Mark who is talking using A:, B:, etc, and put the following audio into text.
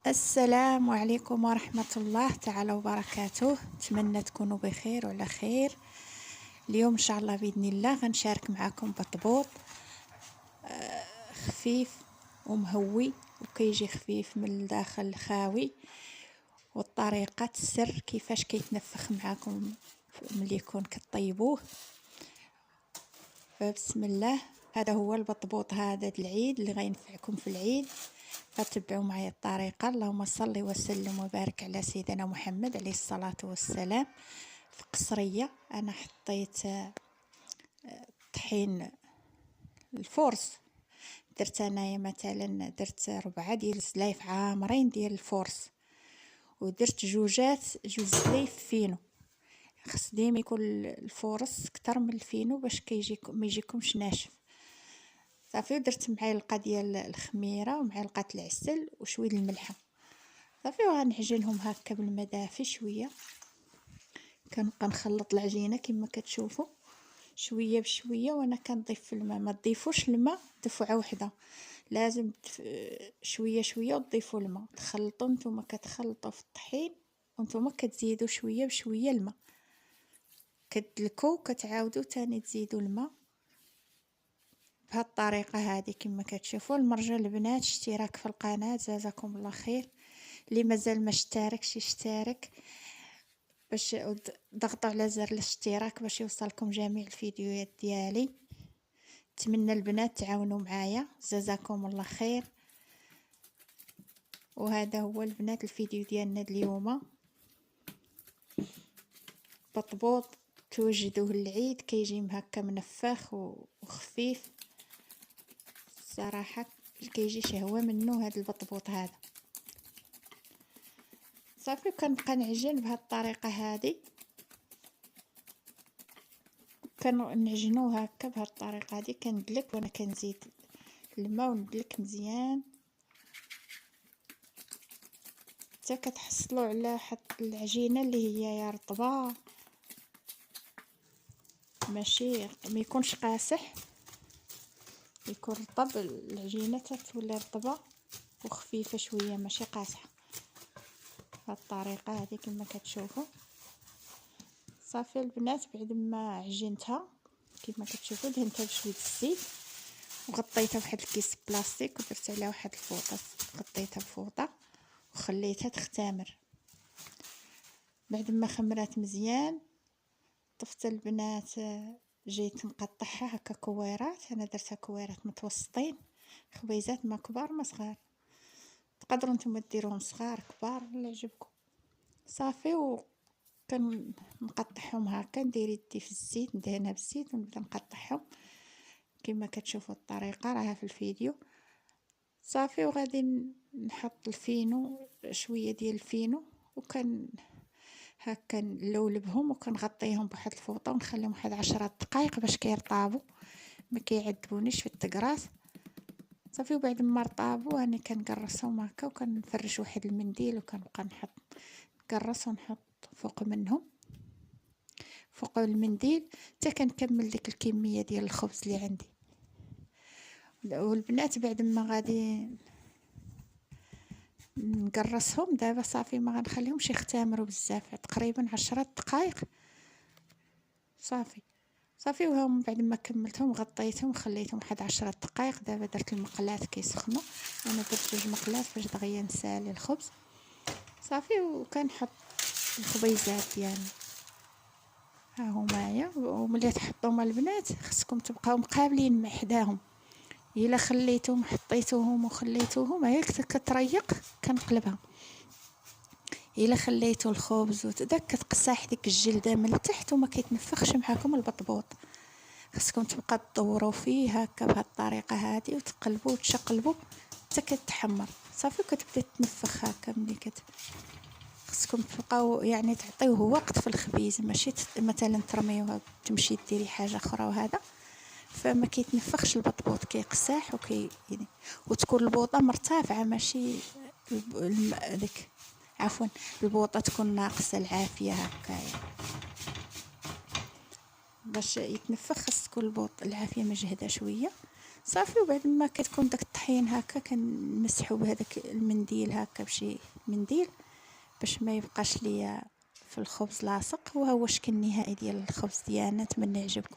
A: السلام عليكم ورحمة الله تعالى وبركاته. نتمنى تكونوا بخير وعلى خير. اليوم ان شاء الله باذن الله غنشارك معكم بطبوط خفيف ومهوي، وكيجي خفيف من الداخل خاوي، والطريقة السر كيفاش كيتنفخ معكم ملي يكون كطيبوه. فبسم الله، هذا هو البطبوط هذا العيد اللي غينفعكم في العيد. فتبعوا معي الطريقة. اللهم صل وسلم وبارك على سيدنا محمد عليه الصلاة والسلام. في قصرية أنا حطيت طحين الفورس، درت انايا مثلا درت 4 ديال الزلايف عامرين ديال الفورس، ودرت جوج زلايف فينو. خص ديما يكون الفورس كتر من الفينو باش ما يجيكمش ناشف. صافي، ودرت معلقه ديال الخميره ومعلقه العسل وشويه الملحه. صافي، وغنعجنهم هكا بالماء دافي شويه. كنبقى نخلط العجينه كما كتشوفوا شويه بشويه، وانا كنضيف في الماء. ما تضيفوش الماء دفعه واحده، لازم شويه شويه وتضيفوا الماء. تخلطوا نتوما كتخلطوا في الطحين وانتوما كتزيدوا شويه بشويه الماء، كتدلكوا كتعاودوا تاني تزيدوا الماء بهذه الطريقه هذه كما كتشوفوا. المرجى البنات، اشتراك في القناه جزاكم الله خير. اللي مازال ما اشتركش يشترك، باش ضغطوا على زر الاشتراك باش يوصلكم جميع الفيديوهات ديالي. نتمنى البنات تعاونوا معايا جزاكم الله خير. وهذا هو البنات الفيديو ديالنا اليوم، بطبوط توجدوه العيد، كيجي هكا منفخ وخفيف صراحه، كيجي شهوه منه هذا البطبوط هذا. صافي، كنبقى نعجن بهذه الطريقه هذه، كنعجنوه هكا بهذه الطريقه هذه. كندلك وانا كنزيد الماء وندلك مزيان حتى كتحصلوا على العجينه اللي هي يا رطبه، ماشي ما يكونش قاسح، يكون رطب. العجينه تتولي رطبه وخفيفه شويه ماشي قاسحه بهذه الطريقه هذه كما كتشوفوا. صافي البنات، بعد ما عجنتها كما كتشوفوا دهنتها بشويه الزيت وغطيتها بواحد الكيس بلاستيك ودرت عليها واحد الفوطه، غطيتها بفوطه وخليتها تختمر. بعد ما خمرات مزيان طفت البنات، جيت نقطعها هكا كويرات. انا درتها كويرات متوسطين، خبيزات ما كبار ما صغار، تقدروا نتوما ديروهم صغار كبار اللي عجبكم. صافي، نقطعهم هكا، ندير يدي في الزيت، ندهنها بالزيت ونبدا نقطعهم كما كتشوفوا. الطريقه راها في الفيديو. صافي، وغادي نحط الفينو، شويه ديال الفينو، وكان هكا نلولبهم وكنغطيهم بواحد الفوطه ونخليهم واحد 10 دقائق باش كيرطابوا، ما كيعذبونيش في التقراص. صافي، وبعد ما رطابوا انا كنقرصهم هكا وكنفرش واحد المنديل وكنبقى نقرص ونحط فوق منهم فوق المنديل حتى كنكمل ديك الكميه ديال الخبز اللي عندي. والبنات بعد ما غادي نقرصهم دابا صافي ما غنخليهمش يختمروا بزاف، تقريبا 10 دقائق. صافي وهم بعد ما كملتهم غطيتهم وخليتهم واحد 10 دقائق. دابا درت المقلاة كيسخنوا، انا درت 2 مقلاة باش دغيا نسالي الخبز. صافي، وكنحط الخبيزات ديالنا ها هما. وملي تحطوهم البنات خصكم تبقاو مقابلين مع حداهم. الا خليتهم حطيتوهم وخليتوهم هي كتريق كنقلبها. الا خليتو الخبز وداك كتقساح ديك الجلده من التحت وما كيتنفخش معاكم البطبوط. خصكم تبقى تدوروا فيه هكا بهذه الطريقه هذه وتقلبوا وتشقلبوا حتى كتحمر. صافي، كتبدا تنفخ هكا. ملي خصكم تبقاو يعني تعطيوه وقت في الخبيز، ماشي مثلا ترميوها تمشي ديري حاجه اخرى وهذا، فما كيتنفخش البطبوط، كيقساح يعني وتكون البوطه مرتفعه، ماشي ديك عفوا البوطه تكون ناقصه العافيه هكا يعني. باش يتنفخ خص تكون العافيه مجهده شويه. صافي. وبعد ما كتكون داك الطحين هكا كنمسحو بهذاك المنديل هكا بشي منديل باش ما يبقاش ليا في الخبز لاصق. وها هو الشكل النهائي ديال الخبز ديالنا. نتمنى يعجبكم.